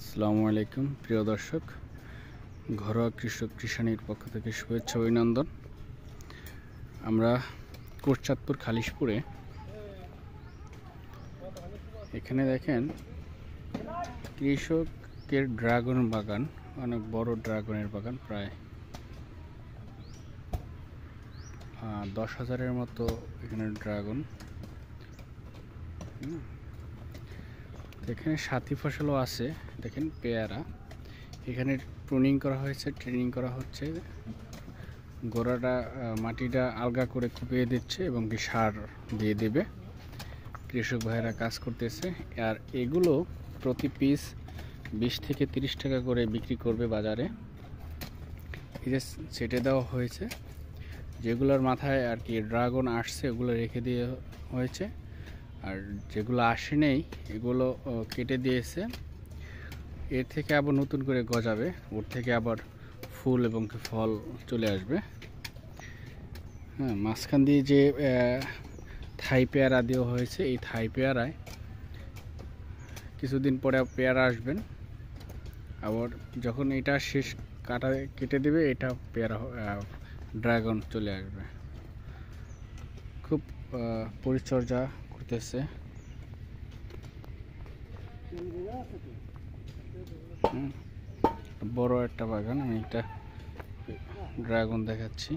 আসসালামু আলাইকুম প্রিয় দর্শক, ঘরোয়া কৃষক কৃষাণীর পক্ষ থেকে শুভেচ্ছা অভিনন্দন। আমরা কোটচাঁদপুর খালিশপুরে, এখানে দেখেন কৃষকের ড্রাগন বাগান, অনেক বড় ড্রাগনের বাগান, প্রায় 10,000-এর মতো এখানে ড্রাগন। এখানে সাথী ফসলও আছে, দেখেন পেয়ারা। এখানে প্রুনিং করা হয়েছে, ট্রেনিং করা হচ্ছে, গোড়াটা মাটিটা আলগা করে কুপিয়ে দিচ্ছে এবং কি সার দিয়ে দেবে। কৃষক ভাইয়েরা কাজ করতেছে। আর এগুলো প্রতি পিস 20 থেকে 30 টাকা করে বিক্রি করবে বাজারে। এই যে ছেটে দেওয়া হয়েছে, যেগুলোর মাথায় আর কি ড্রাগন আসছে ওগুলো রেখে দিয়ে হয়েছে, আর যেগুলো আসে নেই এগুলো কেটে দিয়েছে। এর থেকে আবার নতুন করে গজাবে, ওর থেকে আবার ফুল এবং ফল চলে আসবে। হ্যাঁ, মাঝখান দিয়ে যে থাই পেয়ারা দেওয়া হয়েছে, এই থাই পেয়ারায় কিছুদিন পরে পেয়ারা আসবেন। আবার যখন এটা শেষ কাটা কেটে দেবে, এটা পেয়ারা ড্রাগন চলে আসবে। খুব পরিচর্যা করতেছে। বড় একটা বাগান, আমি একটা ড্রাগন দেখাচ্ছি।